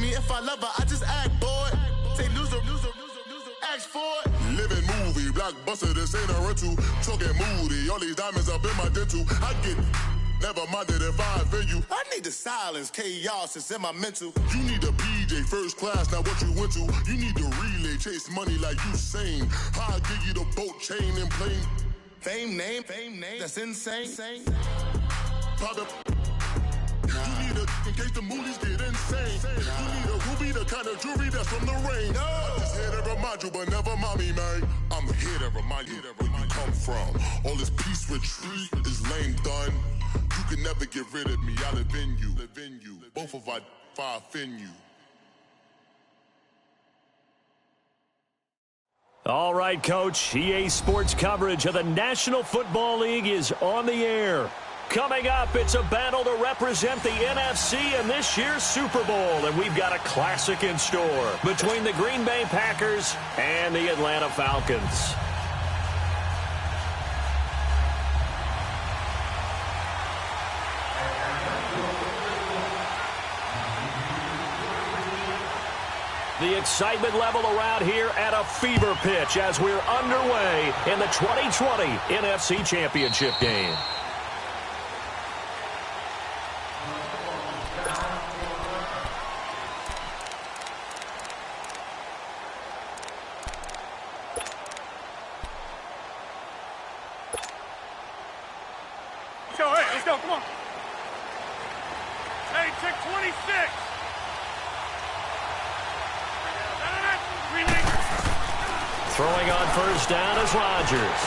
me if I love her, I just act bored. Say loser, ask for it. Living movie, blockbuster, this ain't a rental. Talking moody, all these diamonds up in my dental. I get never minded if I offend you. I need the silence, chaos is in my mental. You need a PJ first class, not what you went to. You need to relay, chase money like you sane. How I give you the boat chain and plane. Fame name, that's insane. Private. You need a, in case the movies get insane. You need a ruby, the kind of jewelry that's from the rain. I just here to remind you, but never mind me, man. I'm here to remind you where you come from. All this peace retreat is lame done. You can never get rid of me, I live in you. Both of our fire fin you. All right, Coach. EA Sports coverage of the National Football League is on the air. Coming up, it's a battle to represent the NFC in this year's Super Bowl, and we've got a classic in store between the Green Bay Packers and the Atlanta Falcons. The excitement level around here at a fever pitch as we're underway in the 2020 NFC Championship game. Let's go, come on. Hey, check 26. Throwing on first down is Rodgers.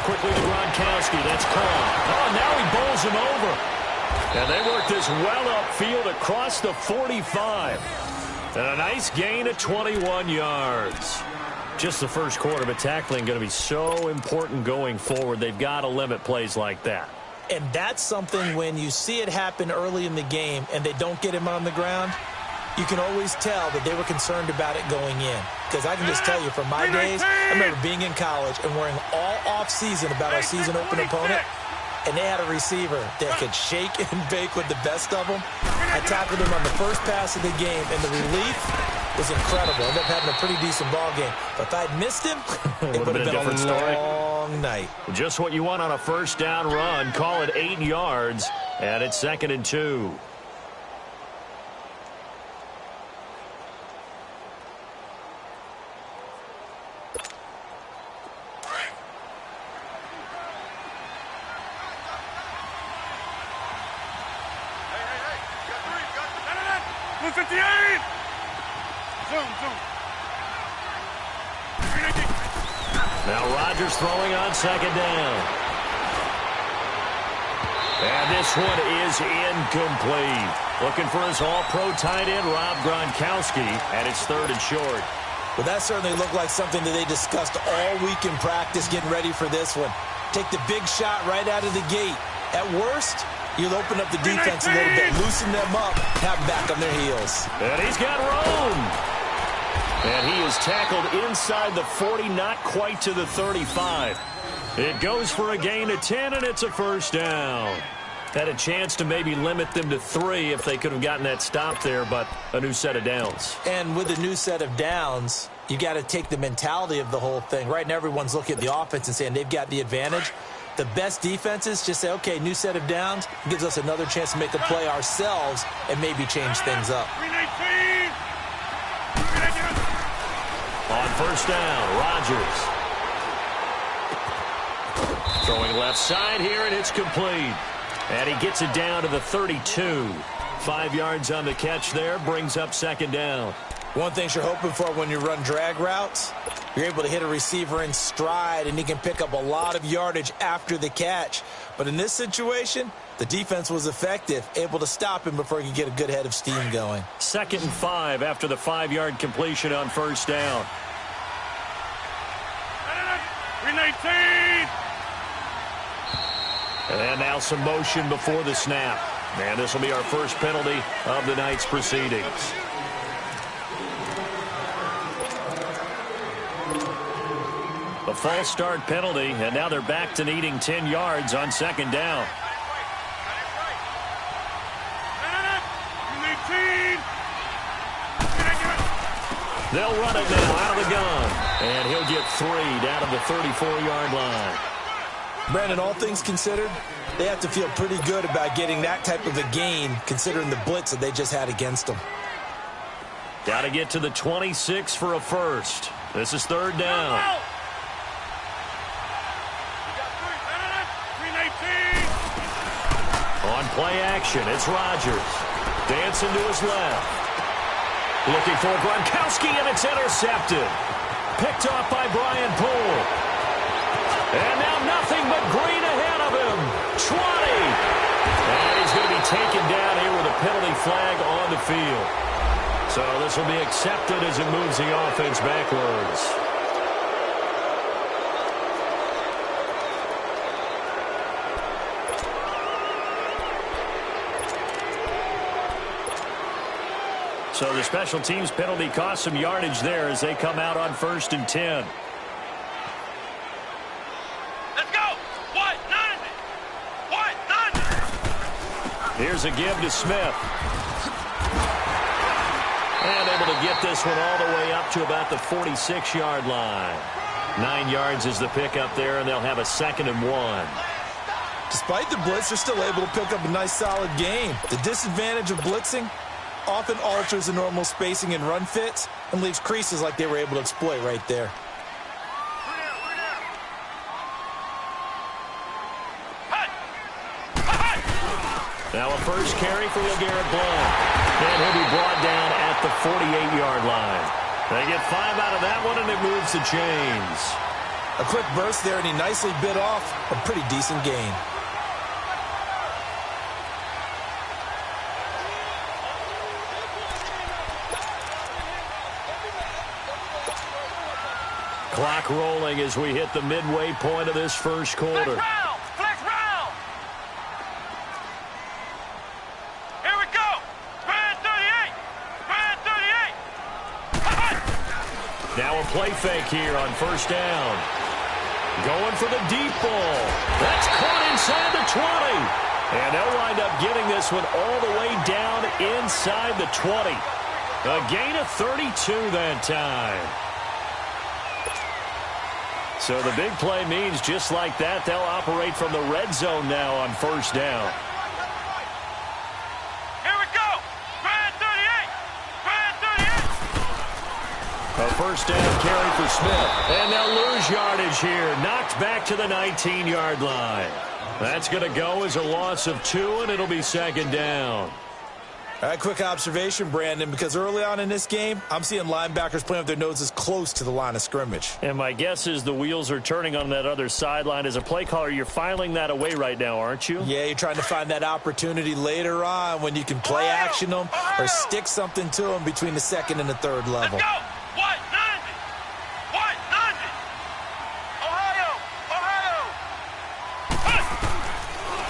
Quickly to Gronkowski. That's caught. Oh, now he bowls him over. And they work this well upfield across the 45. And a nice gain of 21 yards. Just the first quarter, but tackling going to be so important going forward. They've got to limit plays like that. And that's something when you see it happen early in the game and they don't get him on the ground, you can always tell that they were concerned about it going in. Because I can just tell you from my days, I remember being in college and worrying all off-season about our season open opponent, and they had a receiver that could shake and bake with the best of them. I tackled him on the first pass of the game, and the relief was incredible. I ended up having a pretty decent ball game. But if I'd missed him, it would have been a long night. Just what you want on a first down run. Call it 8 yards, and it's 2nd and 2. Now Rodgers throwing on 2nd down. And this one is incomplete. Looking for his all-pro tight end, Rob Gronkowski, and it's 3rd and short. Well, that certainly looked like something that they discussed all week in practice getting ready for this one. Take the big shot right out of the gate. At worst, you'll open up the defense a little bit, loosen them up, have them back on their heels. And he's got room. And he is tackled inside the 40, not quite to the 35. It goes for a gain of 10, and it's a first down. Had a chance to maybe limit them to 3 if they could have gotten that stop there, but a new set of downs. And with a new set of downs, you got to take the mentality of the whole thing. Right now, everyone's looking at the offense and saying they've got the advantage. The best defenses just say, okay, new set of downs gives us another chance to make a play ourselves and maybe change things up. On first down, Rodgers. Throwing left side here, and it's complete. And he gets it down to the 32. 5 yards on the catch there, brings up 2nd down. One thing you're hoping for when you run drag routes, you're able to hit a receiver in stride, and he can pick up a lot of yardage after the catch. But in this situation, the defense was effective, able to stop him before he could get a good head of steam going. 2nd and 5 after the 5-yard completion on first down. 319. And now some motion before the snap. And this will be our first penalty of the night's proceedings. A false start penalty, and now they're back to needing 10 yards on 2nd down. They'll run it now out of the gun. And he'll get 3 down to the 34-yard line. Brandon, all things considered, they have to feel pretty good about getting that type of a gain considering the blitz that they just had against them. Got to get to the 26 for a first. This is 3rd down. On play action, it's Rodgers. Dancing to his left. Looking for Gronkowski, and it's intercepted. Picked off by Brian Poole. And now nothing but green ahead of him. 20. And he's going to be taken down here with a penalty flag on the field. So this will be accepted as it moves the offense backwards. So the special teams penalty cost some yardage there as they come out on 1st and 10. Let's go. What? None of it. What? None. Here's a give to Smith. And able to get this one all the way up to about the 46-yard line. 9 yards is the pickup there, and they'll have a 2nd and 1. Despite the blitz, they're still able to pick up a nice solid gain. The disadvantage of blitzing often alters the normal spacing and run fits and leaves creases like they were able to exploit right there. Now a first carry for LeGarrette Blount. And he'll be brought down at the 48-yard line. They get 5 out of that one, and it moves the chains. A quick burst there, and he nicely bit off a pretty decent gain. Clock rolling as we hit the midway point of this first quarter. Flex round. Here we go. Brand 38. Brand 38. Now a play fake here on 1st down. Going for the deep ball. That's caught inside the 20. And they'll wind up getting this one all the way down inside the 20. A gain of 32 that time. So the big play means just like that, they'll operate from the red zone now on 1st down. Here we go. Brand 38. Brand 38. A 1st down carry for Smith. And they'll lose yardage here. Knocked back to the 19-yard line. That's going to go as a loss of 2, and it'll be 2nd down. All right, quick observation, Brandon, because early on in this game, I'm seeing linebackers playing with their noses close to the line of scrimmage. And my guess is the wheels are turning on that other sideline. As a play caller, you're filing that away right now, aren't you? Yeah, you're trying to find that opportunity later on when you can play action them or stick something to them between the 2nd and the 3rd level. Let's go. What? None of it. What? None of it. Ohio.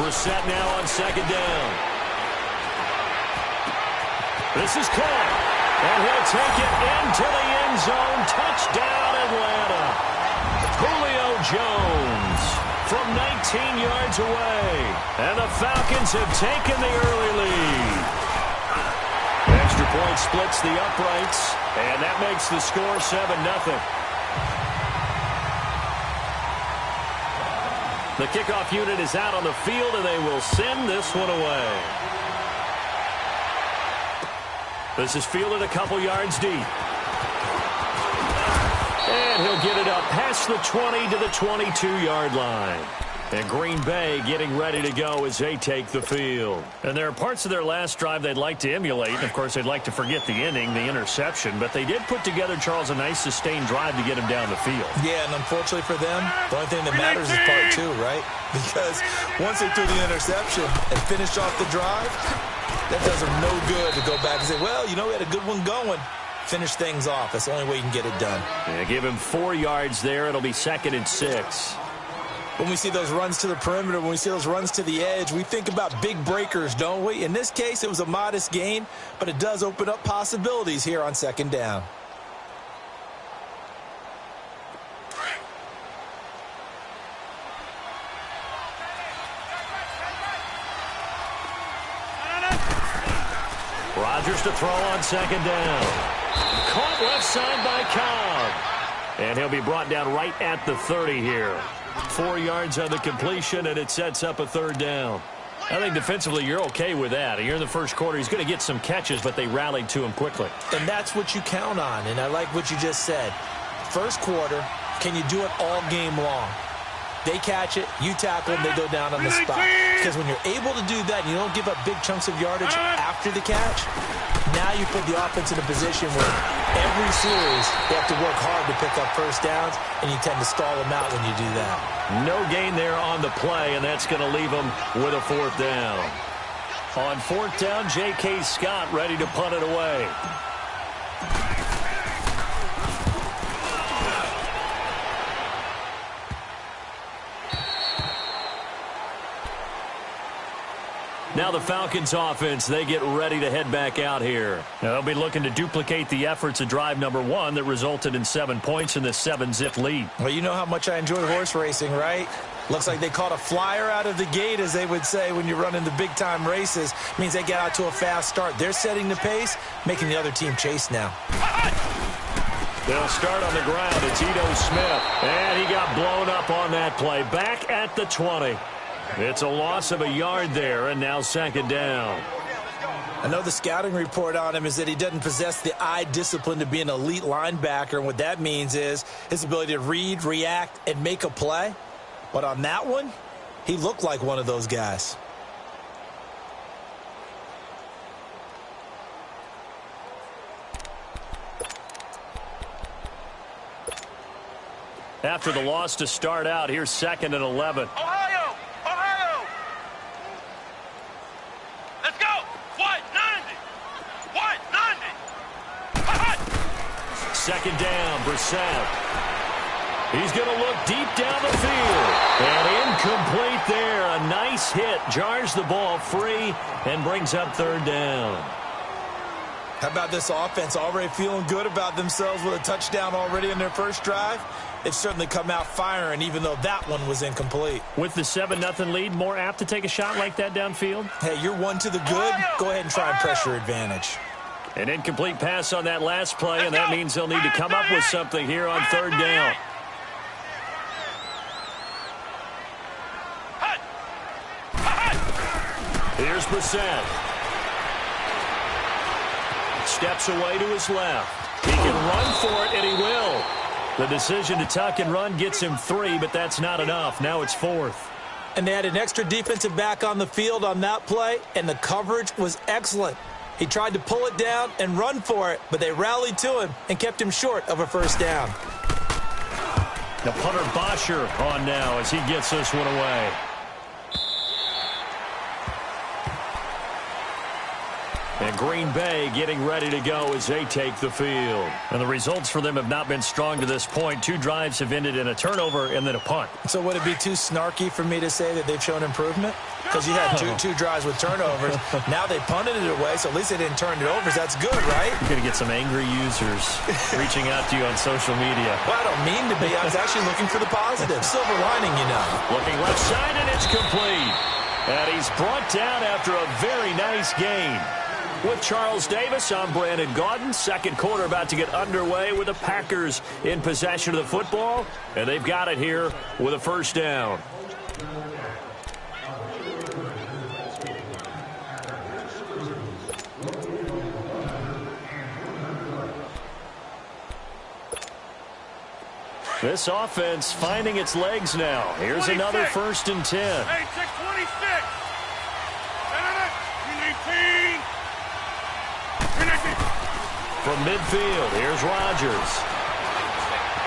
Brissett now on 2nd down. This is caught, and he'll take it into the end zone. Touchdown, Atlanta. Julio Jones from 19 yards away. And the Falcons have taken the early lead. Extra point splits the uprights, and that makes the score 7-0. The kickoff unit is out on the field, and they will send this one away. This is fielded a couple yards deep. And he'll get it up past the 20 to the 22-yard line. And Green Bay getting ready to go as they take the field. And there are parts of their last drive they'd like to emulate. And, of course, they'd like to forget the inning, the interception. But they did put together, Charles, a nice sustained drive to get him down the field. Yeah, and unfortunately for them, the only thing that matters is part 2, right? Because once they threw the interception and finished off the drive, that does them no good to go back and say, well, you know, we had a good one going. Finish things off. That's the only way you can get it done. Yeah, give him 4 yards there. It'll be 2nd and 6. When we see those runs to the perimeter, when we see those runs to the edge, we think about big breakers, don't we? In this case, it was a modest gain, but it does open up possibilities here on 2nd down. Rodgers to throw on 2nd down. Caught left side by Cobb. And he'll be brought down right at the 30 here. 4 yards on the completion, and it sets up a third down. I think defensively you're okay with that. Here in the first quarter, he's going to get some catches, but they rallied to him quickly. And that's what you count on, and I like what you just said. First quarter, can you do it all game long? They catch it, you tackle them, they go down on the spot. Because when you're able to do that and you don't give up big chunks of yardage after the catch, now you put the offense in a position where every series they have to work hard to pick up first downs, and you tend to stall them out when you do that. No gain there on the play, and that's going to leave them with a fourth down. On fourth down, J.K. Scott ready to punt it away. Now the Falcons offense, they get ready to head back out here. Now they'll be looking to duplicate the efforts of drive number 1 that resulted in 7 points in this 7-zip lead. Well, you know how much I enjoy horse racing, right? Looks like they caught a flyer out of the gate, as they would say when you're running the big-time races. Means they get out to a fast start. They're setting the pace, making the other team chase now. They'll start on the ground. It's Ito Smith. And he got blown up on that play. Back at the 20. It's a loss of a yard there, and now second down. I know the scouting report on him is that he doesn't possess the eye discipline to be an elite linebacker, and what that means is his ability to read, react, and make a play. But on that one, he looked like one of those guys. After the loss to start out, here's 2nd and 11. Ohio! Let's go! What? 90! What? 90! Second down, Brissett. He's going to look deep down the field. And incomplete there. A nice hit. Jars the ball free and brings up third down. How about this offense already feeling good about themselves with a touchdown already in their first drive? They've certainly come out firing, even though that one was incomplete. With the 7-0 lead, more apt to take a shot like that downfield? Hey, you're one to the good. Go ahead and try and press your advantage. An incomplete pass on that last play, and that means they'll need to come up with something here on third down. Here's Brissett. Steps away to his left. He can run for it, and he will. The decision to tuck and run gets him 3, but that's not enough. Now it's 4th. And they had an extra defensive back on the field on that play, and the coverage was excellent. He tried to pull it down and run for it, but they rallied to him and kept him short of a first down. The punter Bosher on now as he gets this one away. And Green Bay getting ready to go as they take the field. And the results for them have not been strong to this point. 2 drives have ended in a turnover and then a punt. So would it be too snarky for me to say that they've shown improvement? Because you had two drives with turnovers. Now they punted it away, so at least they didn't turn it over. That's good, right? You're going to get some angry users reaching out to you on social media. Well, I don't mean to be. I was actually looking for the positive. Silver lining, you know. Looking left side, and it's complete. And he's brought down after a very nice gain. With Charles Davis, I'm Brandon Gaudin. Second quarter about to get underway with the Packers in possession of the football. And they've got it here with a first down. This offense finding its legs now. Here's 26. Another 1st and 10. Hey, check 26. From midfield, here's Rodgers.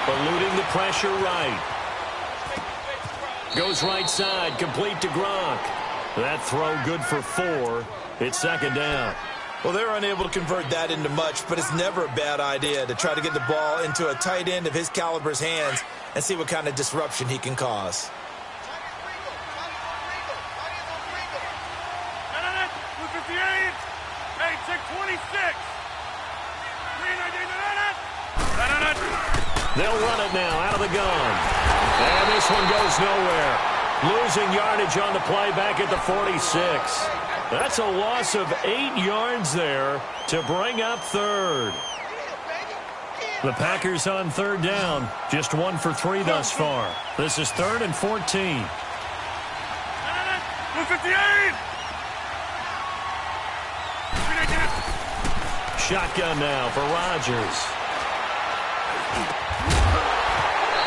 Eluding the pressure right. Goes right side, complete to Gronk. That throw good for 4. It's second down. Well, they're unable to convert that into much, but it's never a bad idea to try to get the ball into a tight end of his caliber's hands and see what kind of disruption he can cause. Hey, check 26. They'll run it now out of the gun. And this one goes nowhere. Losing yardage on the play back at the 46. That's a loss of 8 yards there to bring up third. The Packers on third down. Just 1 for 3 thus far. This is 3rd and 14. 158! Shotgun now for Rodgers.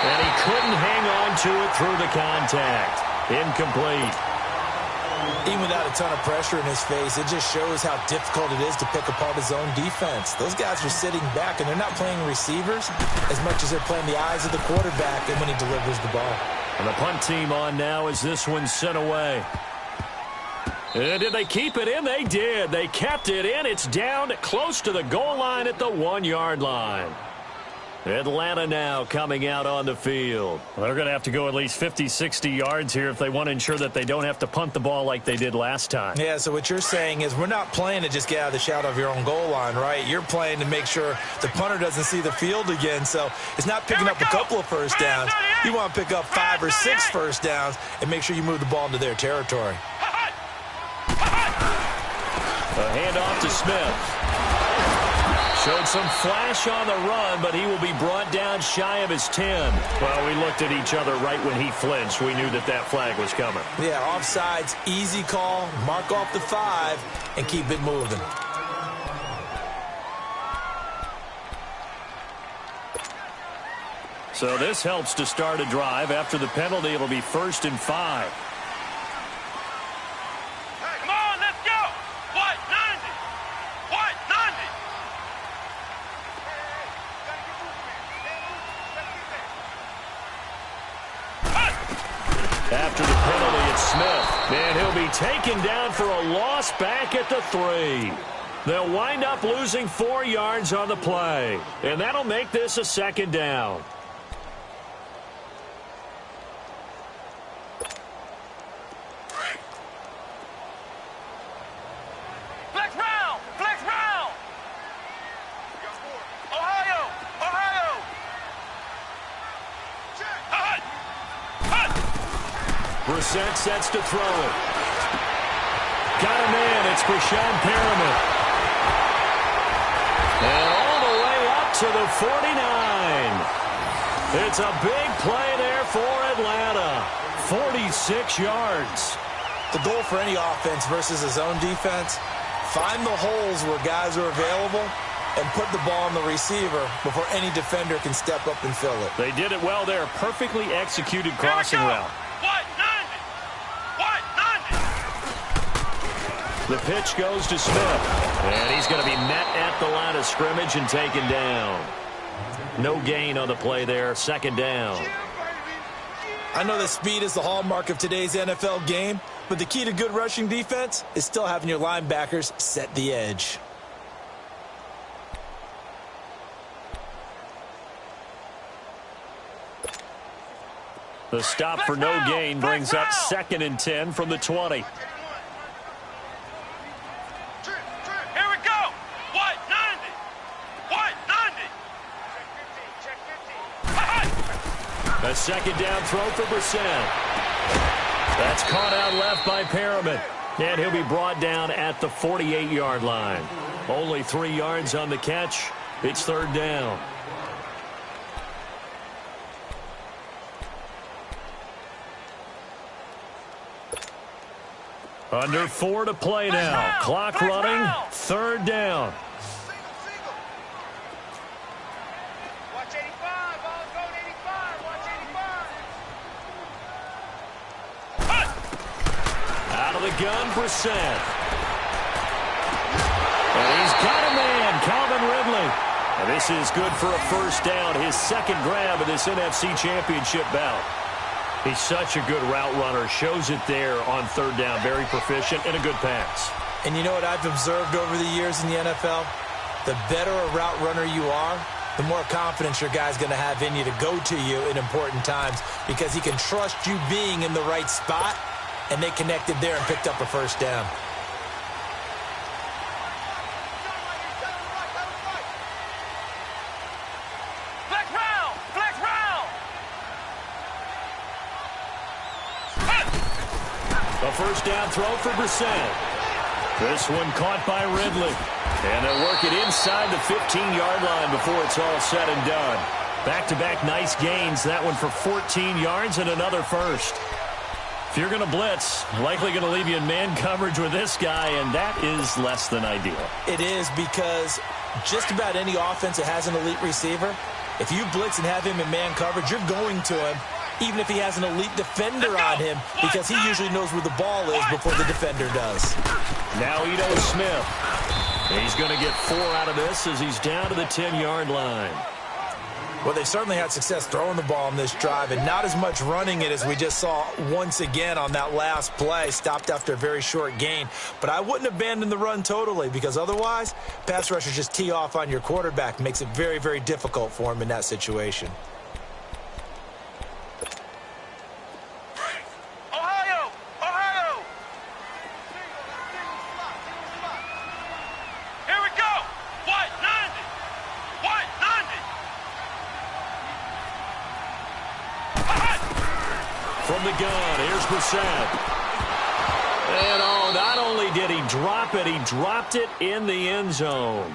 And he couldn't hang on to it through the contact. Incomplete. Even without a ton of pressure in his face, it just shows how difficult it is to pick apart his own defense. Those guys are sitting back, and they're not playing receivers as much as they're playing the eyes of the quarterback and when he delivers the ball. And the punt team on now as this one's sent away. And did they keep it in? They did. They kept it in. It's down close to the goal line at the 1-yard line. Atlanta now coming out on the field. Well, they're going to have to go at least 50, 60 yards here if they want to ensure that they don't have to punt the ball like they did last time. Yeah, so what you're saying is we're not playing to just get out of the shadow of your own goal line, right? You're playing to make sure the punter doesn't see the field again. So it's not picking up a couple of first downs. You want to pick up 5 or 6 first downs and make sure you move the ball into their territory. A handoff to Smith. Showed some flash on the run, but he will be brought down shy of his 10. Well, we looked at each other right when he flinched. We knew that that flag was coming. Yeah, offsides, easy call, mark off the 5, and keep it moving. So this helps to start a drive. After the penalty, it'll be 1st and 5. Come on, let's go! What? 90! What? 90! After the penalty, it's Smith. And he'll be taken down for a loss back at the 3. They'll wind up losing 4 yards on the play. And that'll make this a 2nd down. Flex round! Flex round! Ohio! Ohio! Hut! Hut! Brissett sets to throw it. Got a man. It's Brashon Perriman. And all the way up to the 49. It's a big play there for Atlanta. 46 yards. The goal for any offense versus his own defense, find the holes where guys are available and put the ball on the receiver before any defender can step up and fill it. They did it well there. Perfectly executed crossing route. What? 90! What? 90! The pitch goes to Smith. And he's going to be met at the line of scrimmage and taken down. No gain on the play there. 2nd down. I know that speed is the hallmark of today's NFL game, but the key to good rushing defense is still having your linebackers set the edge. The stop for no gain brings up 2nd and 10 from the 20. Here we go! What? 90! What? 90! Check 50. A 2nd down throw for Brissett. That's caught out left by Perriman. And he'll be brought down at the 48-yard line. Only 3 yards on the catch. It's 3rd down. Under 4 to play now. Clock running. 3rd down. Watch 85. Ball's going 85. Watch 85. Out of the gun, Brissett. And he's got a man, Calvin Ridley. And this is good for a 1st down, his 2nd grab of this NFC Championship bout. He's such a good route runner. Shows it there on 3rd down. Very proficient and a good pass. And you know what I've observed over the years in the NFL? The better a route runner you are, the more confidence your guy's going to have in you to go to you in important times because he can trust you being in the right spot, and they connected there and picked up a 1st down. Flex round! Flex round! A 1st down throw for Brissett. This one caught by Ridley. And they'll work it inside the 15-yard line before it's all said and done. Back-to-back nice gains. That one for 14 yards and another first. If you're going to blitz, likely going to leave you in man coverage with this guy, and that is less than ideal. It is, because just about any offense that has an elite receiver, if you blitz and have him in man coverage, you're going to him, even if he has an elite defender on him, because he usually knows where the ball is before the defender does. Now Ito Smith. He's going to get 4 out of this as he's down to the 10-yard line. Well, they certainly had success throwing the ball in this drive, and not as much running it as we just saw once again on that last play. Stopped after a very short gain. But I wouldn't abandon the run totally, because otherwise, pass rushers just tee off on your quarterback. Makes it very, very difficult for him in that situation. From the gun, here's Brissett. And oh, not only did he drop it, he dropped it in the end zone.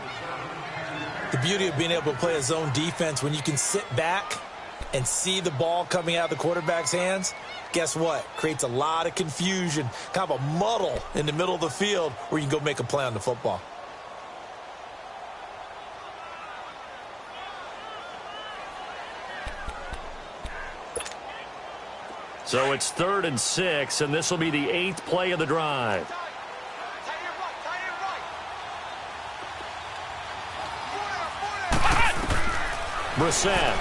The beauty of being able to play a zone defense when you can sit back and see the ball coming out of the quarterback's hands, guess what? Creates a lot of confusion, kind of a muddle in the middle of the field where you can go make a play on the football. So it's 3rd and 6, and this will be the 8th play of the drive. Brissett.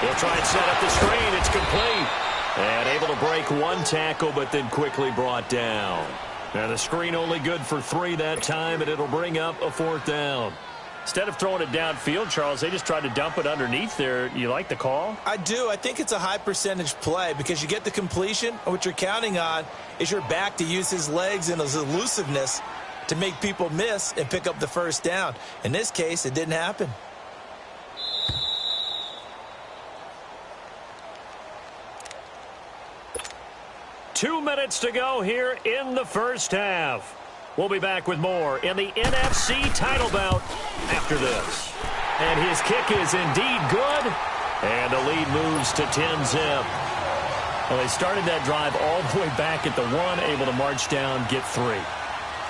He'll try and set up the screen. It's complete. And able to break one tackle, but then quickly brought down. Now the screen only good for 3 that time, and it'll bring up a 4th down. Instead of throwing it downfield, Charles, they just tried to dump it underneath there. You like the call? I do. I think it's a high percentage play because you get the completion, and what you're counting on is your back to use his legs and his elusiveness to make people miss and pick up the first down. In this case, it didn't happen. Two minutes to go here in the first half. We'll be back with more in the NFC title bout after this. And his kick is indeed good. And the lead moves to 10-zip. Well, they started that drive all the way back at the 1, able to march down, get 3.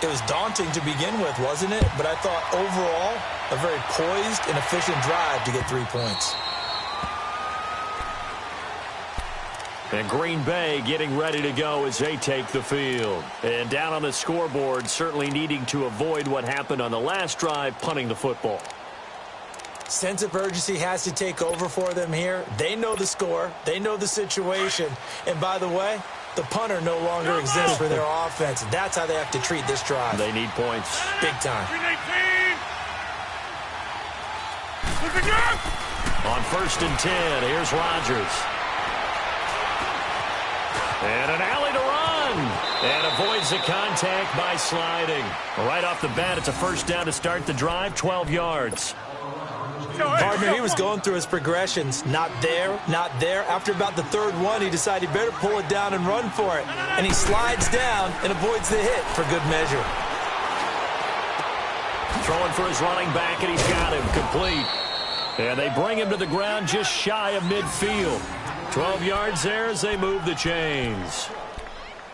It was daunting to begin with, wasn't it? But I thought overall, a very poised and efficient drive to get 3 points. And Green Bay getting ready to go as they take the field. And down on the scoreboard, certainly needing to avoid what happened on the last drive, punting the football. Sense of urgency has to take over for them here. They know the score. They know the situation. And by the way, the punter no longer exists for their offense. That's how they have to treat this drive. They need points. Big time. On 1st and 10, here's Rodgers. And an alley to run. And avoids the contact by sliding. Right off the bat, it's a first down to start the drive, 12 yards. Partner, he was going through his progressions. Not there, not there. After about the 3rd one, he decided he better pull it down and run for it. And he slides down and avoids the hit for good measure. Throwing for his running back, and he's got him complete. And they bring him to the ground just shy of midfield. 12 yards there as they move the chains.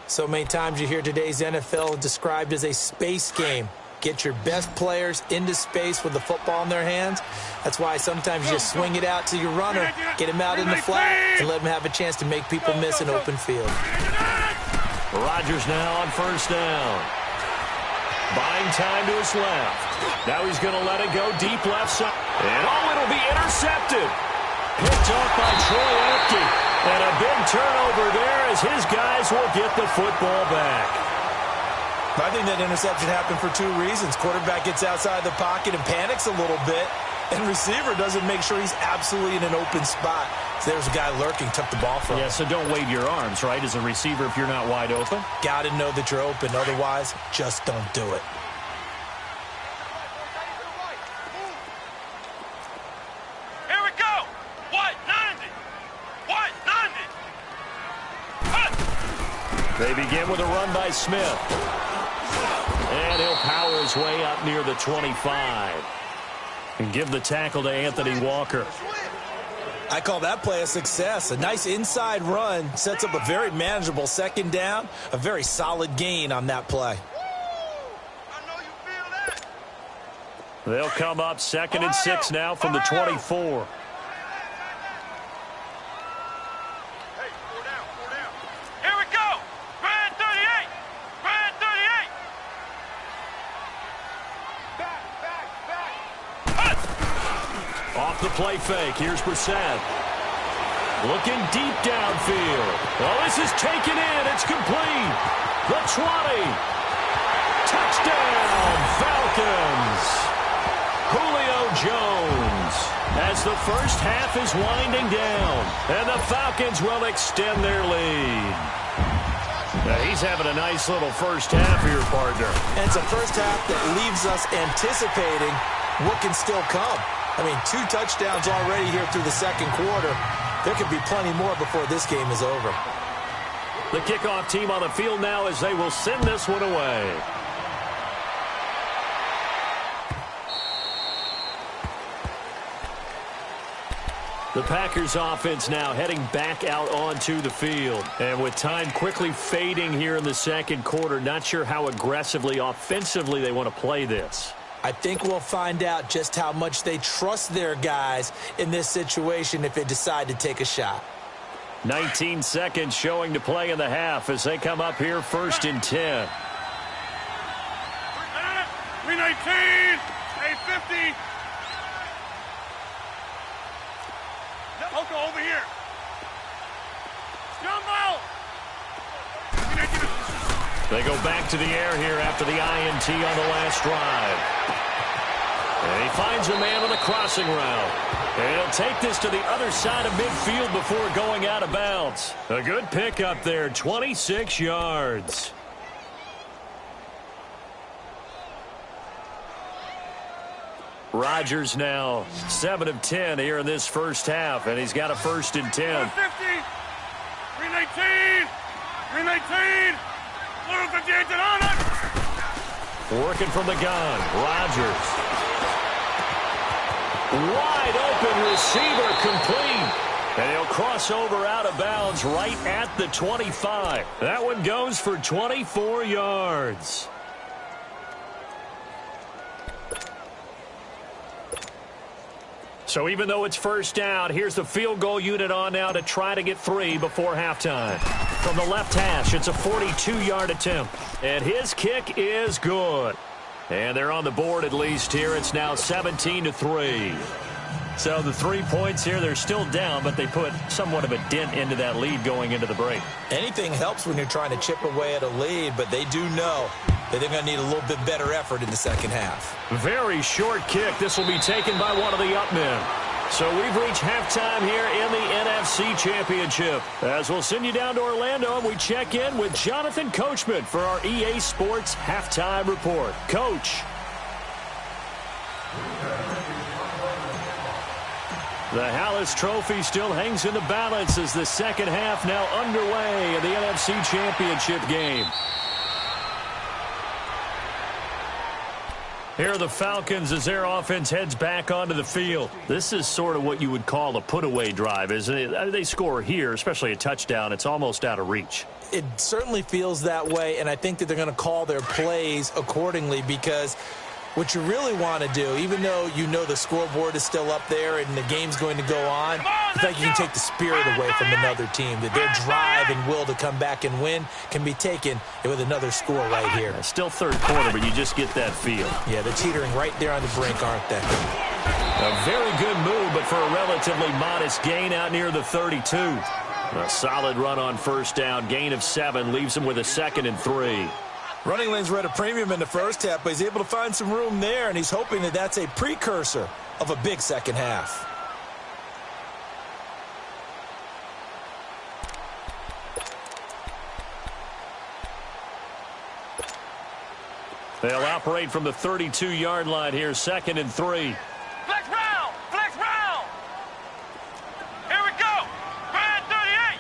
So many times you hear today's NFL described as a space game. Get your best players into space with the football in their hands. That's why sometimes you just swing it out to your runner, get him out in the flat, and let him have a chance to make people miss an open field. Rodgers now on 1st down. Buying time to his left. Now he's going to let it go deep left side. And it'll be intercepted. Picked off by Troy Apke. And a big turnover there as his guys will get the football back. I think that interception happened for 2 reasons. Quarterback gets outside the pocket and panics a little bit. And receiver doesn't make sure he's absolutely in an open spot. So there's a guy lurking, took the ball from him. Yeah, so don't wave your arms, right, as a receiver if you're not wide open. Got to know that you're open. Otherwise, just don't do it. They begin with a run by Smith. And he'll power his way up near the 25. And give the tackle to Anthony Walker. I call that play a success. A nice inside run sets up a very manageable second down. A very solid gain on that play. They'll come up 2nd and 6 now from the 24. The play fake. Here's Brissett. Looking deep downfield. Oh, this is taken in. It's complete. The 20. Touchdown, Falcons. Julio Jones. As the first half is winding down. And the Falcons will extend their lead. Now, he's having a nice little first half here, partner. And it's a first half that leaves us anticipating what can still come. I mean, 2 touchdowns already here through the second quarter. There could be plenty more before this game is over. The kickoff team on the field now as they will send this one away. The Packers offense now heading back out onto the field. And with time quickly fading here in the second quarter, not sure how aggressively, offensively they want to play this. I think we'll find out just how much they trust their guys in this situation if they decide to take a shot. 19 seconds showing to play in the half as they come up here 1st and 10. 319, 850. Loco over here. Jumbo. They go back to the air here after the INT on the last drive. And he finds a man on the crossing route. And he'll take this to the other side of midfield before going out of bounds. A good pickup there, 26 yards. Rodgers now 7 of 10 here in this first half, and he's got a 1st and 10. 350, 319, 319. 58 to 100. Working from the gun, Rodgers. Wide open receiver complete. And he'll cross over out of bounds right at the 25. That one goes for 24 yards. So even though it's first down, here's the field goal unit on now to try to get 3 before halftime. From the left hash, it's a 42-yard attempt. And his kick is good. And they're on the board at least here. It's now 17-3. So the 3 points here, they're still down, but they put somewhat of a dent into that lead going into the break. Anything helps when you're trying to chip away at a lead, but they do know that they're going to need a little bit better effort in the second half. Very short kick. This will be taken by one of the up men. So we've reached halftime here in the NFC Championship. As we'll send you down to Orlando, and we check in with Jonathan Coachman for our EA Sports Halftime Report. Coach. The Hallis Trophy still hangs in the balance as the second half now underway in the NFC Championship game. Here are the Falcons as their offense heads back onto the field. This is sort of what you would call a put-away drive, isn't it? They score here, especially a touchdown. It's almost out of reach. It certainly feels that way, and I think that they're going to call their plays accordingly because what you really want to do, even though you know the scoreboard is still up there and the game's going to go on, I think you can take the spirit away from another team. That their drive and will to come back and win can be taken with another score right here. It's still third quarter, but you just get that feel. Yeah, they're teetering right there on the brink, aren't they? A very good move, but for a relatively modest gain out near the 32. A solid run on first down. Gain of 7 leaves him with a 2nd and 3. Running lanes were at a premium in the first half, but he's able to find some room there, and he's hoping that that's a precursor of a big second half. They'll operate from the 32-yard line here, 2nd and 3. Flex round! Flex round! Here we go! Brand 38!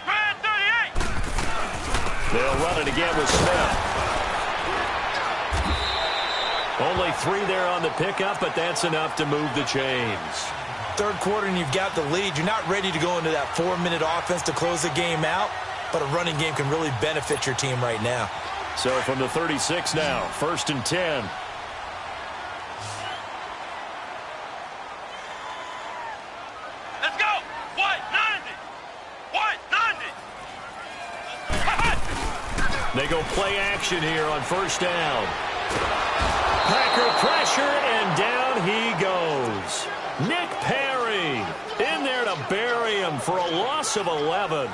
Brand 38! They'll run it again with Smith. Only 3 there on the pickup, but that's enough to move the chains. Third quarter and you've got the lead. You're not ready to go into that 4-minute offense to close the game out, but a running game can really benefit your team right now. So from the 36 now, 1st and 10. Let's go. What? 90. What? 90. They go play action here on 1st down. Packer pressure, and down he goes. Nick Perry in there to bury him for a loss of 11.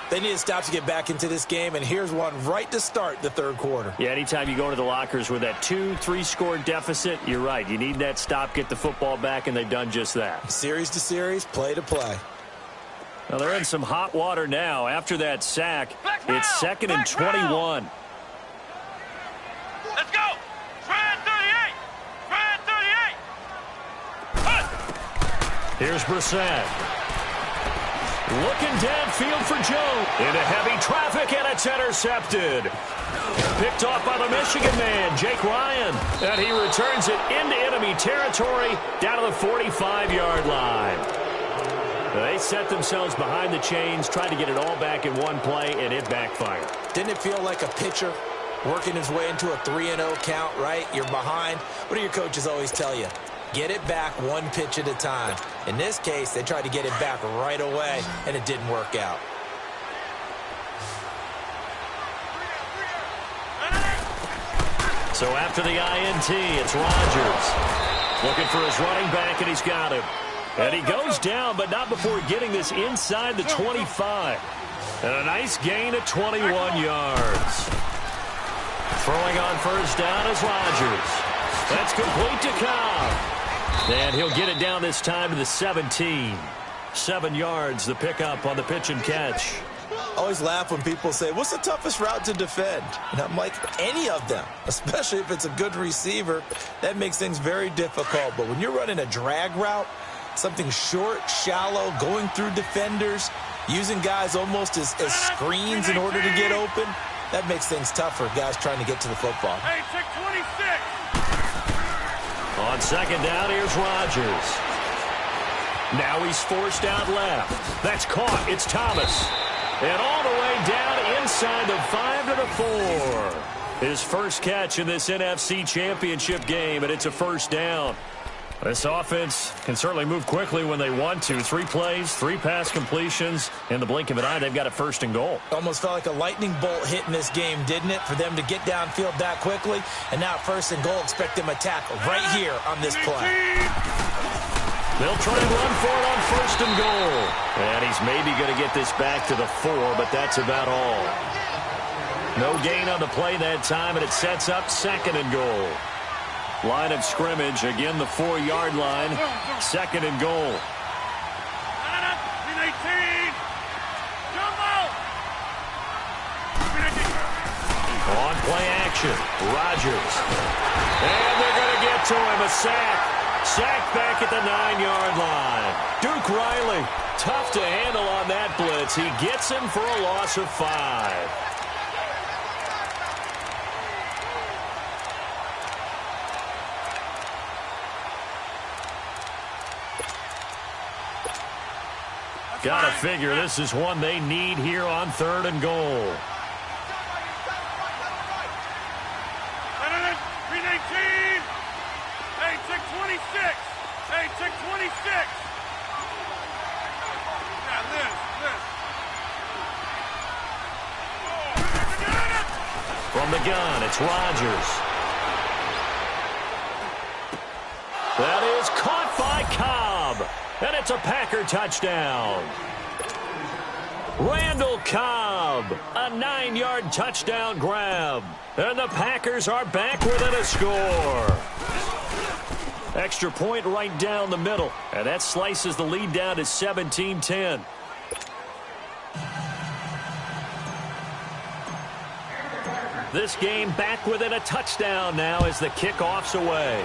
They need to stop to get back into this game, and here's one right to start the third quarter. Yeah, anytime you go to the lockers with that 2-3 score deficit, you're right. You need that stop, get the football back, and they've done just that. Series to series, play to play. Now they're in some hot water now. After that sack, it's 2nd and 21. Let's go. Try it 38. Try it 38. Here's Brissett. Looking downfield for Joe. Into heavy traffic, and it's intercepted. Picked off by the Michigan man, Jake Ryan. And he returns it into enemy territory down to the 45-yard line. They set themselves behind the chains, tried to get it all back in one play, and it backfired. Didn't it feel like a pitcher working his way into a 3-0 count, right? You're behind. What do your coaches always tell you? Get it back one pitch at a time. In this case, they tried to get it back right away, and it didn't work out. So after the INT, it's Rodgers. Looking for his running back, and he's got him. And he goes down, but not before getting this inside the 25. And a nice gain at 21 yards. Throwing on 1st down is Rodgers. That's complete to Cobb. And he'll get it down this time to the 17. 7 yards, the pickup on the pitch and catch. I always laugh when people say, what's the toughest route to defend? And I'm like, any of them, especially if it's a good receiver. That makes things very difficult. But when you're running a drag route, something short, shallow, going through defenders, using guys almost as screens in order to get open, that makes things tougher, guys trying to get to the football. Hey, check 26. On 2nd down, here's Rodgers. Now he's forced out left. That's caught. It's Thomas. And all the way down inside the 5 to the 4. His first catch in this NFC Championship game, and it's a 1st down. This offense can certainly move quickly when they want to. 3 plays, 3 pass completions. In the blink of an eye, they've got a 1st and goal. Almost felt like a lightning bolt hit in this game, didn't it? For them to get downfield that quickly. And now 1st and goal, expect them to tackle right here on this play. They'll try and run for it on 1st and goal. And he's maybe going to get this back to the 4, but that's about all. No gain on the play that time, and it sets up 2nd and goal. Line of scrimmage, again the 4-yard line, 2nd and goal. On play action, Rodgers. And they're going to get to him, a sack. Sack back at the 9-yard line. Duke Riley, tough to handle on that blitz. He gets him for a loss of 5. Gotta figure this is one they need here on 3rd and goal. 319. Hey, check 26. Hey, check 26. Yeah, Liz. From the gun, it's Rodgers. That is caught by Cobb. And it's a Packer touchdown. Randall Cobb, a 9-yard touchdown grab. And the Packers are back within a score. Extra point right down the middle. And that slices the lead down to 17-10. This game back within a touchdown now as the kickoff's away.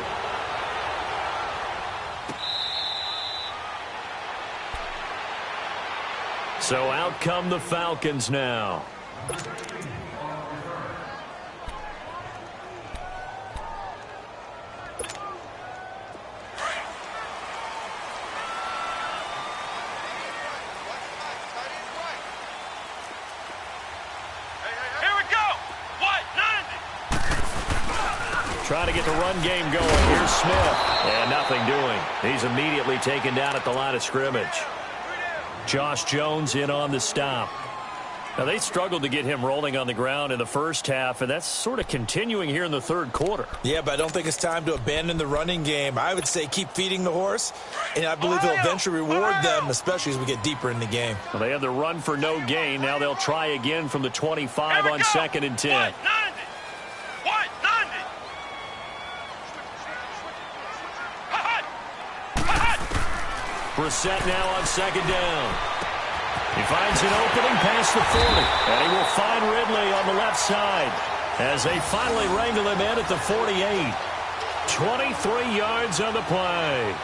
So out come the Falcons now. Trying to get the run game going. Here's Smith. And nothing doing. He's immediately taken down at the line of scrimmage. Josh Jones in on the stop. Now, they struggled to get him rolling on the ground in the first half, and that's sort of continuing here in the third quarter. Yeah, but I don't think it's time to abandon the running game. I would say keep feeding the horse, and I believe he'll eventually reward them, especially as we get deeper in the game. Well, they had the run for no gain. Now they'll try again from the 25 on 2nd and 10. Brissett now on 2nd down. He finds an opening past the 40, and he will find Ridley on the left side as they finally wrangle him in at the 48. 23 yards on the play.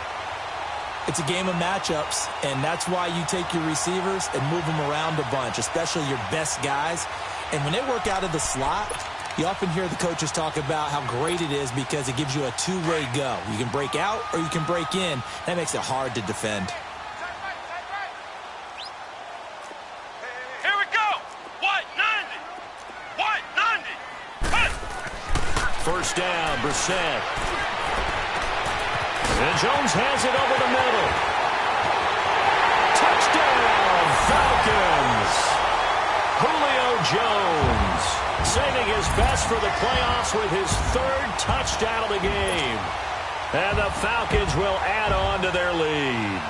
It's a game of matchups, and that's why you take your receivers and move them around a bunch, especially your best guys. And when they work out of the slot, you often hear the coaches talk about how great it is because it gives you a two-way go. You can break out or you can break in. That makes it hard to defend. Here we go. What? 90. What? 90. Cut. First down, Brissett. And Jones has it over the middle. Touchdown, Falcons. Julio Jones saving his best for the playoffs with his 3rd touchdown of the game. And the Falcons will add on to their lead.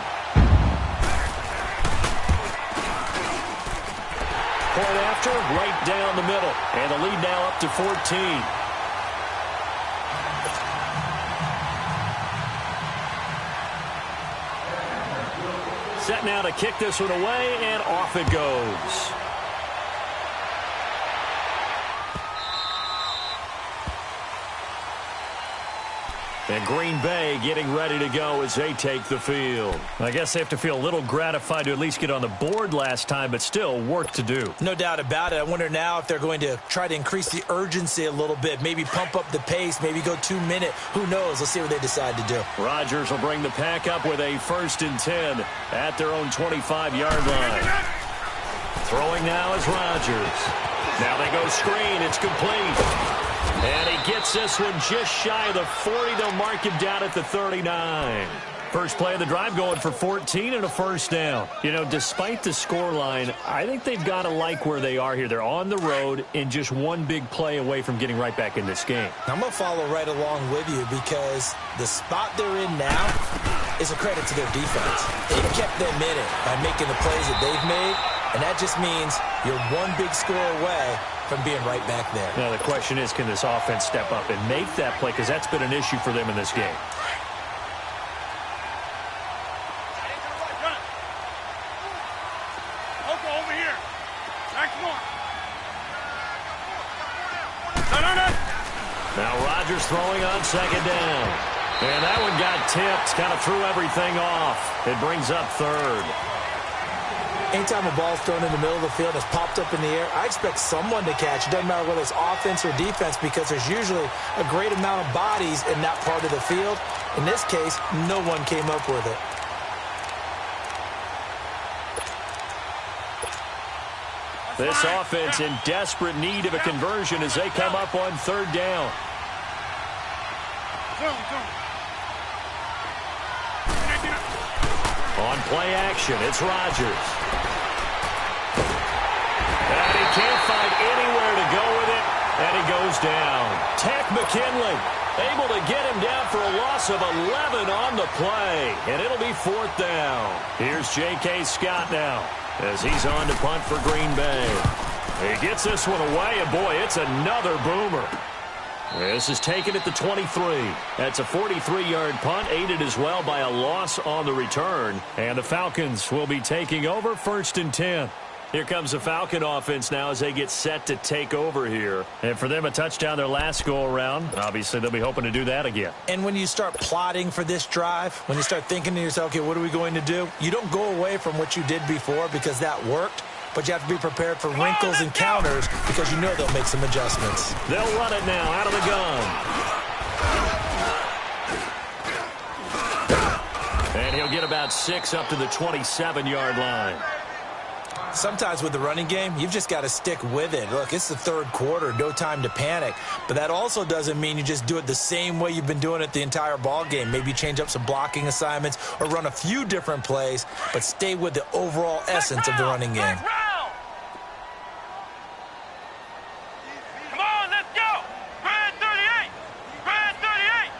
Point after, right down the middle. And the lead now up to 14. Set now to kick this one away, and off it goes. And Green Bay getting ready to go as they take the field. I guess they have to feel a little gratified to at least get on the board last time, but still work to do. No doubt about it. I wonder now if they're going to try to increase the urgency a little bit, maybe pump up the pace, maybe go 2 minute. Who knows? Let's see what they decide to do. Rodgers will bring the pack up with a 1st and 10 at their own 25-yard line. Throwing now is Rodgers. Now they go screen. It's complete. And he gets this one just shy of the 40. They'll mark him down at the 39. First play of the drive going for 14 and a first down. You know, despite the scoreline, I think they've got to like where they are here. They're on the road and just one big play away from getting right back in this game. I'm going to follow right along with you because the spot they're in now is a credit to their defense. They've kept them in it by making the plays that they've made, and that just means you're one big score away from being right back there. Now, the question is, can this offense step up and make that play? Because that's been an issue for them in this game. Over here. Next one. Now Rodgers throwing on 2nd down. And that one got tipped, kind of threw everything off. It brings up 3rd. Anytime a ball's thrown in the middle of the field and it's popped up in the air, I expect someone to catch. It doesn't matter whether it's offense or defense because there's usually a great amount of bodies in that part of the field. In this case, no one came up with it. This offense in desperate need of a conversion as they come up on 3rd down. On play action, it's Rodgers. And he can't find anywhere to go with it, and he goes down. Tech McKinley able to get him down for a loss of 11 on the play, and it'll be 4th down. Here's J.K. Scott now as he's on to punt for Green Bay. He gets this one away, and boy, it's another boomer. This is taken at the 23. That's a 43-yard punt, aided as well by a loss on the return. And the Falcons will be taking over 1st and 10. Here comes the Falcon offense now as they get set to take over here. And for them, a touchdown their last go-around. Obviously, they'll be hoping to do that again. And when you start plotting for this drive, when you start thinking to yourself, okay, what are we going to do? You don't go away from what you did before because that worked. But you have to be prepared for wrinkles and counters because you know they'll make some adjustments. They'll run it now out of the gun. And he'll get about 6 up to the 27-yard line. Sometimes with the running game, you've just got to stick with it. Look, it's the third quarter, no time to panic. But that also doesn't mean you just do it the same way you've been doing it the entire ball game. Maybe change up some blocking assignments or run a few different plays, but stay with the overall essence of the running game. Come on, let's go! Brand 38! Brand 38!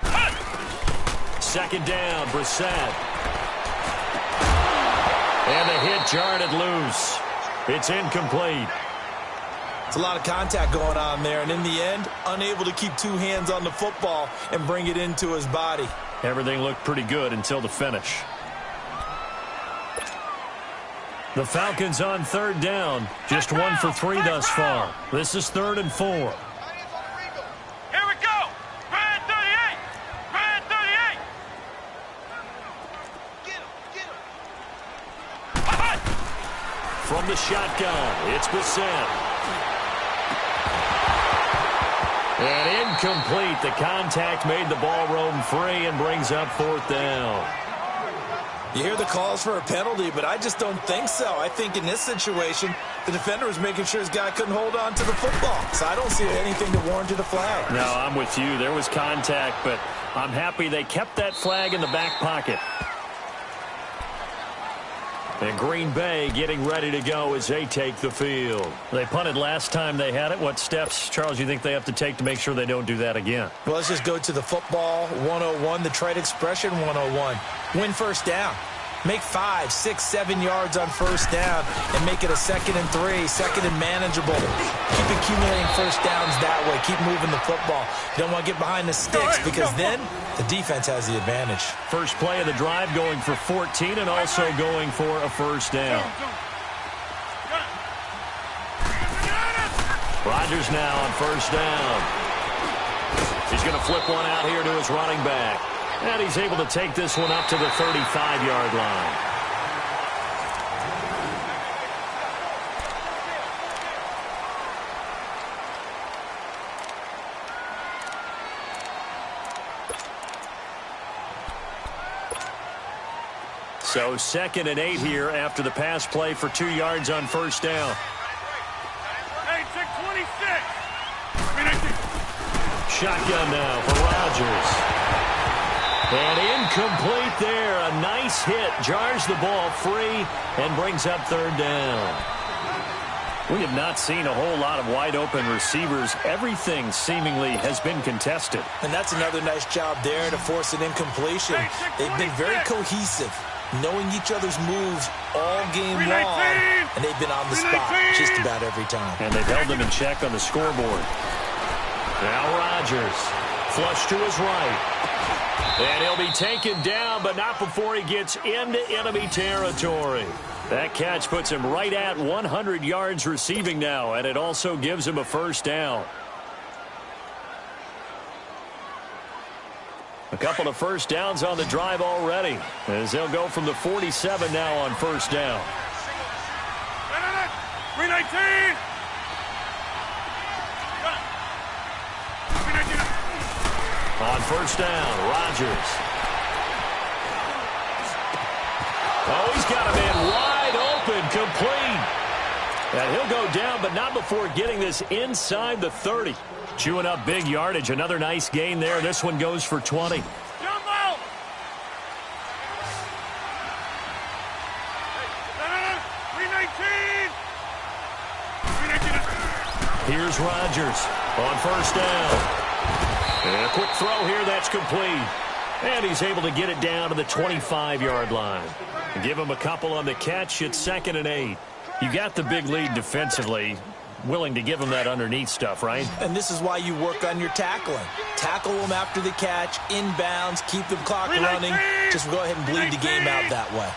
Hut! Second down, Brissett. And the hit jarred it loose. It's incomplete. It's a lot of contact going on there, and in the end, unable to keep two hands on the football and bring it into his body. Everything looked pretty good until the finish. The Falcons on third down. Just 1 for 3 thus far. This is 3rd and 4. Here we go! Brand 38! Brand 38! From the shotgun, it's Brissett. And incomplete. The contact made the ball roam free and brings up 4th down. You hear the calls for a penalty, but I just don't think so. I think in this situation, the defender was making sure his guy couldn't hold on to the football. So I don't see anything that warranted a flag. No, I'm with you. There was contact, but I'm happy they kept that flag in the back pocket. And Green Bay getting ready to go as they take the field. They punted last time they had it. What steps, Charles, you think they have to take to make sure they don't do that again? Well, let's just go to the football 101, the trade expression 101. Win first down. Make 5, 6, 7 yards on first down and make it a 2nd and 3, 2nd and manageable. Keep accumulating first downs that way. Keep moving the football. You don't want to get behind the sticks because then the defense has the advantage. First play of the drive going for 14 and also going for a first down. Rodgers now on first down. He's going to flip one out here to his running back. And he's able to take this one up to the 35-yard line. So 2nd and 8 here after the pass play for 2 yards on first down. Hey, 626! Shotgun now for Rodgers. And incomplete there. A nice hit. Jars the ball free and brings up 3rd down. We have not seen a whole lot of wide-open receivers. Everything seemingly has been contested. And that's another nice job there to force an incompletion. They've been very cohesive, knowing each other's moves all game long, and they've been on the spot just about every time. And they've held them in check on the scoreboard. Now Rodgers, flush to his right. And he'll be taken down, but not before he gets into enemy territory. That catch puts him right at 100 yards receiving now, and it also gives him a first down. A couple of first downs on the drive already, as they'll go from the 47 now on first down. 319! On first down, Rodgers. Oh, he's got a man wide open, complete. And he'll go down, but not before getting this inside the 30. Chewing up big yardage. Another nice gain there. This one goes for 20. Jumbo! Hey, 319! Here's Rodgers on first down. And a quick throw here, that's complete. And he's able to get it down to the 25-yard line. Give him a couple on the catch. It's 2nd and 8. You got the big lead defensively. Willing to give him that underneath stuff, right? And this is why you work on your tackling. Tackle them after the catch, inbounds, keep the clock running. Just go ahead and bleed the game out that way.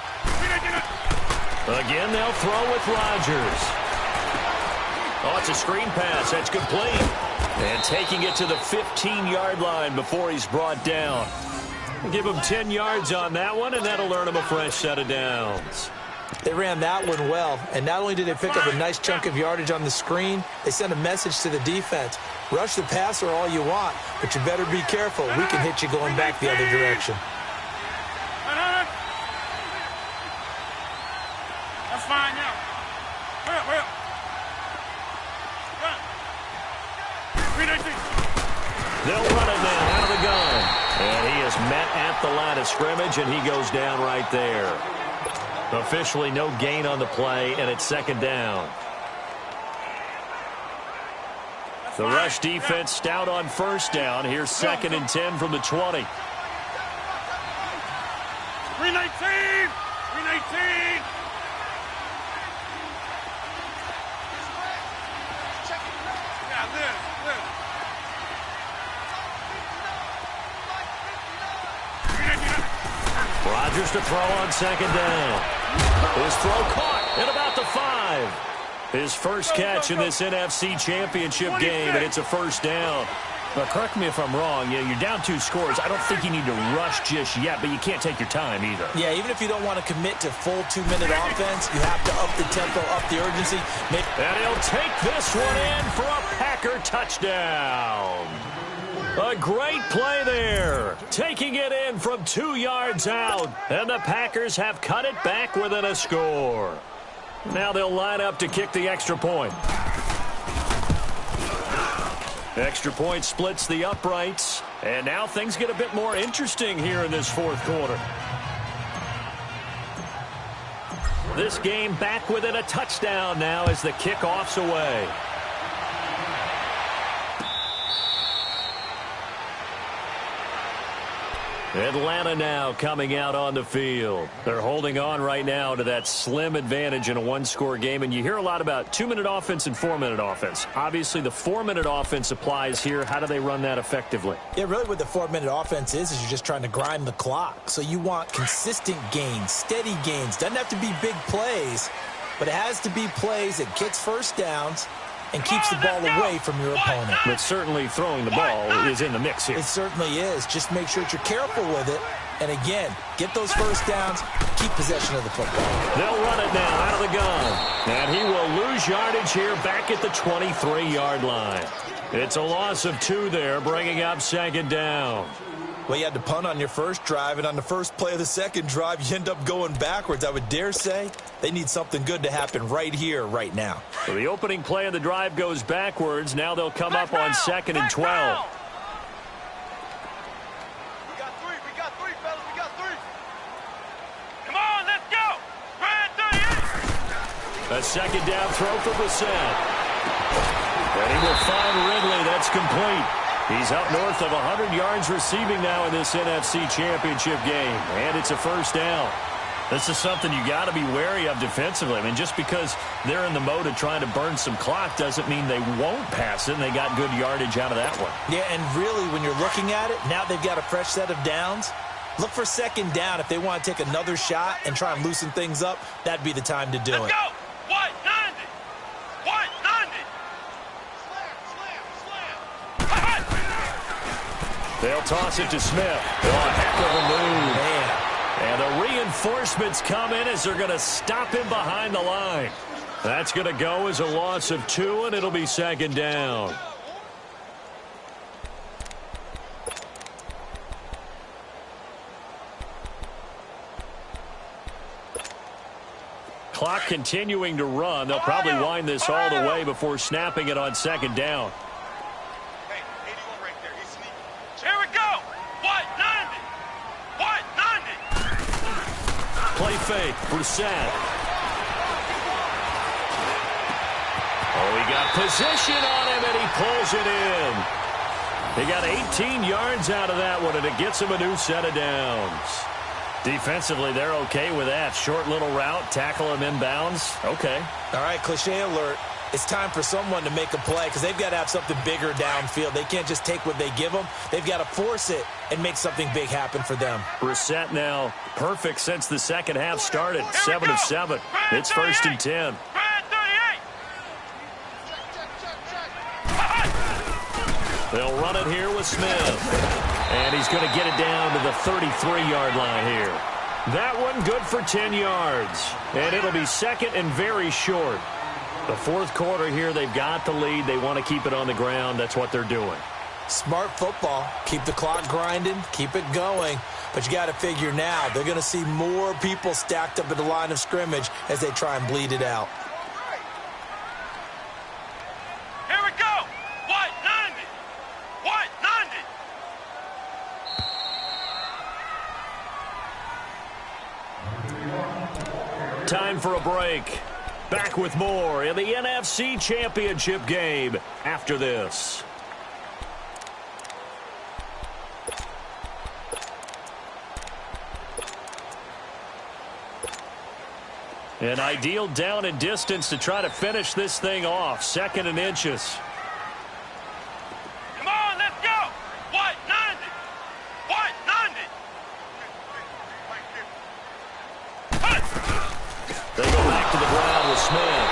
Again, they'll throw with Rodgers. Oh, it's a screen pass. That's complete. And taking it to the 15-yard line before he's brought down. Give him 10 yards on that one, and that'll earn him a fresh set of downs. They ran that one well, and not only did they pick up a nice chunk of yardage on the screen, they sent a message to the defense. Rush the passer all you want, but you better be careful. We can hit you going back the other direction. They'll run it now out of the gun. And he is met at the line of scrimmage, and he goes down right there. Officially no gain on the play, and it's second down. The rush defense stout on first down. Here's 2nd and 10 from the 20. 319! 319! Rodgers to throw on second down. His throw caught at about the 5. His first catch in this NFC Championship game, and it's a first down. But correct me if I'm wrong, you're down 2 scores. I don't think you need to rush just yet, but you can't take your time either. Yeah, even if you don't want to commit to full 2-minute offense, you have to up the tempo, up the urgency. And he'll take this one in for a Packer touchdown. A great play there. Taking it in from 2 yards out. And the Packers have cut it back within a score. Now they'll line up to kick the extra point. Extra point splits the uprights. And now things get a bit more interesting here in this 4th quarter. This game back within a touchdown now as the kickoff's away. Atlanta now coming out on the field. They're holding on right now to that slim advantage in a 1-score game. And you hear a lot about 2-minute offense and 4-minute offense. Obviously, the 4-minute offense applies here. How do they run that effectively? Yeah, really what the 4-minute offense is you're just trying to grind the clock. So you want consistent gains, steady gains. Doesn't have to be big plays, but it has to be plays that gets first downs and keeps the ball away from your opponent. But certainly throwing the ball is in the mix here. It certainly is. Just make sure that you're careful with it. And again, get those first downs, keep possession of the football. They'll run it now out of the gun. And he will lose yardage here back at the 23-yard line. It's a loss of 2 there, bringing up second down. Well, you had to punt on your first drive, and on the first play of the second drive, you end up going backwards. I would dare say they need something good to happen right here, right now. So the opening play of the drive goes backwards. Now they'll come up on 2nd and 12. We got 3, fellas, we got 3. Come on, let's go. Ryan 38. A second down throw for Brissett. And he will find Ridley. That's complete. He's up north of 100 yards receiving now in this NFC Championship game. And it's a first down. This is something you got to be wary of defensively. I mean, just because they're in the mode of trying to burn some clock doesn't mean they won't pass it, and they got good yardage out of that one. Yeah, and really, when you're looking at it, now they've got a fresh set of downs. Look for second down. If they want to take another shot and try and loosen things up, that'd be the time to do it. Let's go. 190. 190. They'll toss it to Smith. Oh, a heck of a move. Man. And the reinforcements come in as they're going to stop him behind the line. That's going to go as a loss of 2, and it'll be second down. Clock continuing to run. They'll probably wind this all the way before snapping it on second down. Hey, 81 right there. He's sneaking. Here we go. 190. 190. Play fake. Brissett. Oh, he got position on him, and he pulls it in. He got 18 yards out of that one, and it gets him a new set of downs. Defensively, they're okay with that. Short little route, tackle him inbounds. Okay. All right, cliche alert. It's time for someone to make a play because they've got to have something bigger downfield. They can't just take what they give them. They've got to force it and make something big happen for them. Brissett now perfect since the second half started. 7 of 7. It's 1st and 10. They'll run it here with Smith. And he's going to get it down to the 33-yard line here. That one good for 10 yards. And it'll be second and very short. The 4th quarter here, they've got the lead. They want to keep it on the ground. That's what they're doing. Smart football. Keep the clock grinding. Keep it going. But you got to figure now, they're going to see more people stacked up at the line of scrimmage as they try and bleed it out. Here we go. 190. time for a break. Back with more in the NFC Championship game after this. An ideal down and distance to try to finish this thing off. 2nd and inches. Come on, let's go. What? 90. What? 90. They go back to the ground with Smith.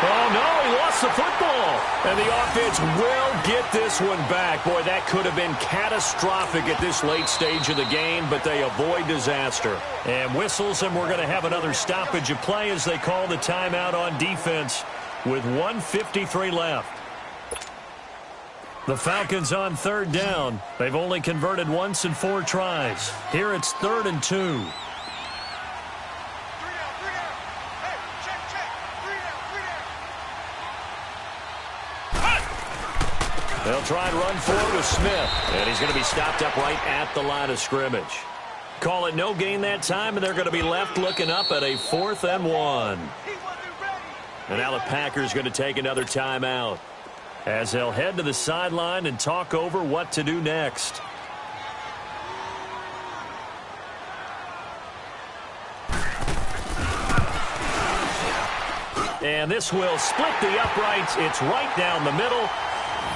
Oh, no, he lost the football. And the offense will get this one back. Boy, that could have been catastrophic at this late stage of the game, but they avoid disaster. And whistles, and we're going to have another stoppage of play as they call the timeout on defense with 1:53 left. The Falcons on 3rd down. They've only converted once in 4 tries. Here it's 3rd and 2. They'll try and run forward with Smith. And he's going to be stopped up right at the line of scrimmage. Call it no gain that time, and they're going to be left looking up at a 4th and 1. And now the Packers going to take another timeout as they'll head to the sideline and talk over what to do next. And this will split the uprights. It's right down the middle.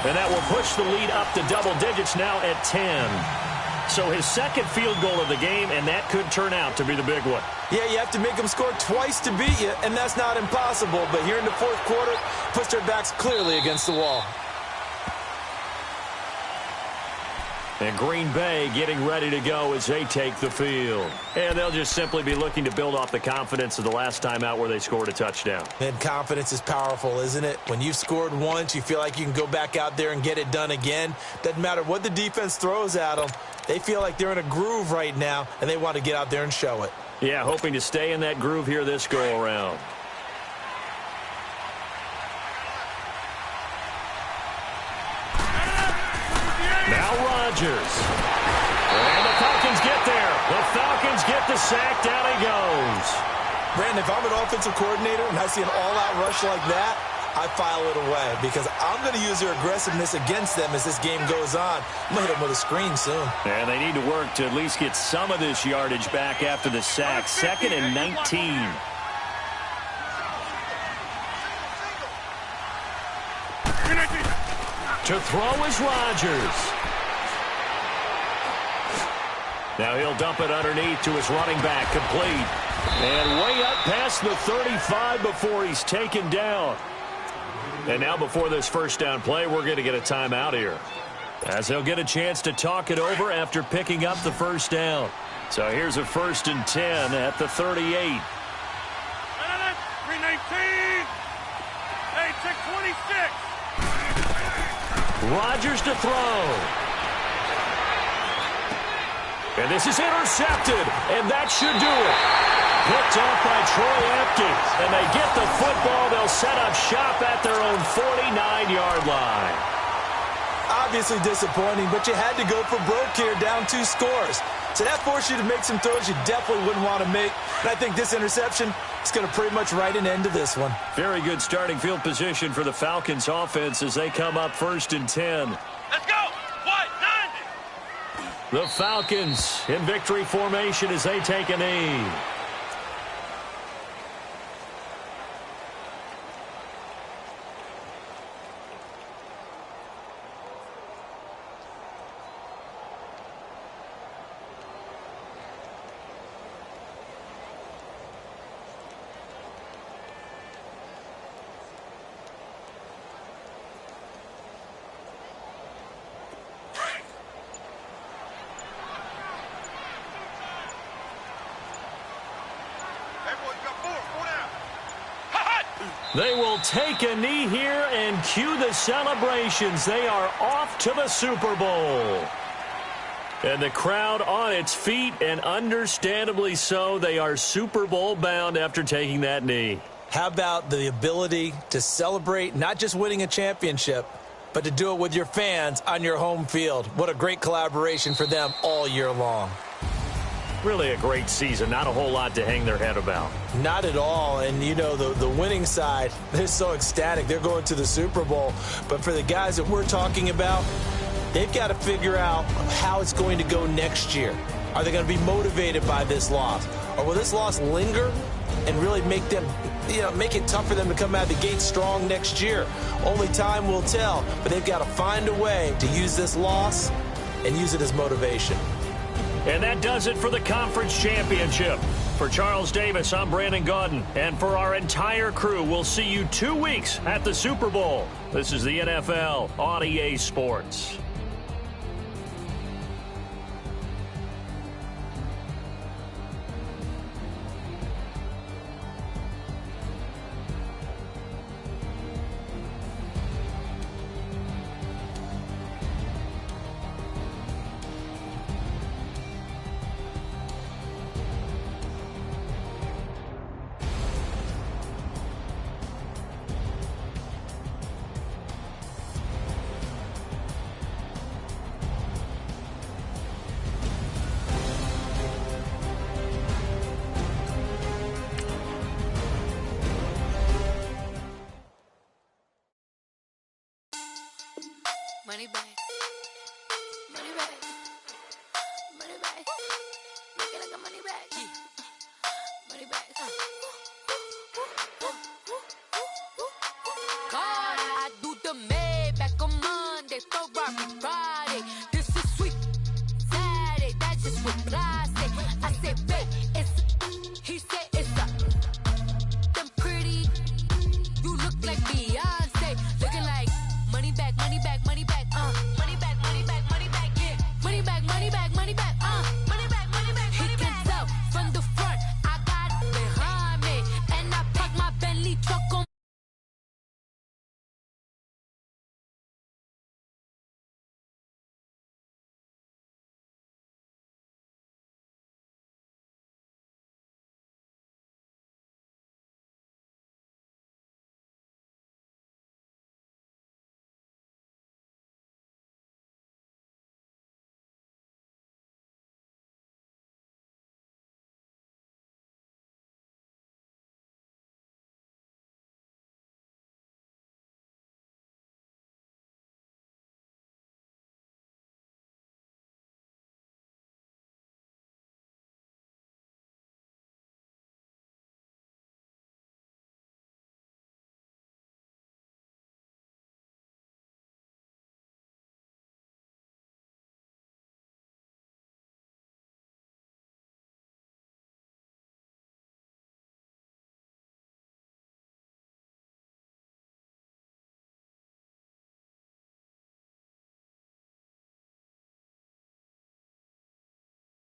And that will push the lead up to double digits now at 10. So his 2nd field goal of the game, and that could turn out to be the big one. Yeah, you have to make them score twice to beat you, and that's not impossible. But here in the 4th quarter, puts their backs clearly against the wall. And Green Bay getting ready to go as they take the field. And they'll just simply be looking to build off the confidence of the last time out where they scored a touchdown. And confidence is powerful, isn't it? When you've scored once, you feel like you can go back out there and get it done again. Doesn't matter what the defense throws at them. They feel like they're in a groove right now, and they want to get out there and show it. Yeah, hoping to stay in that groove here this go-around. Now Rodgers. And the Falcons get there. The Falcons get the sack. Down he goes. Brandon, if I'm an offensive coordinator and I see an all-out rush like that, I file it away because I'm going to use their aggressiveness against them as this game goes on. I'm going to hit them with a screen soon. And they need to work to at least get some of this yardage back after the sack. 2nd and 19. To throw is Rodgers. Now he'll dump it underneath to his running back, complete. And way up past the 35 before he's taken down. And now before this 1st down play, we're going to get a timeout here, as they'll get a chance to talk it over after picking up the 1st down. So here's a 1st and 10 at the 38. 319. Hey, check 26. Rodgers to throw. And this is intercepted, and that should do it. Picked off by Troy Apke, and they get the football. They'll set up shop at their own 49-yard line. Obviously disappointing, but you had to go for broke here, down 2 scores. So that forced you to make some throws you definitely wouldn't want to make. And I think this interception is going to pretty much write an end to this one. Very good starting field position for the Falcons offense as they come up 1st and 10. Let's go. What? 90. The Falcons in victory formation as they take a knee. They will take a knee here and cue the celebrations. They are off to the Super Bowl. And the crowd on its feet, and understandably so. They are Super Bowl bound after taking that knee. How about the ability to celebrate not just winning a championship, but to do it with your fans on your home field? What a great collaboration for them all year long. Really a great season. Not a whole lot to hang their head about. Not at all. And, you know, the winning side, they're so ecstatic. They're going to the Super Bowl. But for the guys that we're talking about, they've got to figure out how it's going to go next year. Are they going to be motivated by this loss? Or will this loss linger and really make them, you know, make it tough for them to come out of the gate strong next year? Only time will tell. But they've got to find a way to use this loss and use it as motivation. And that does it for the conference championship. For Charles Davis, I'm Brandon Gaudin. And for our entire crew, we'll see you 2 weeks at the Super Bowl. This is the NFL on EA Sports. Money bag.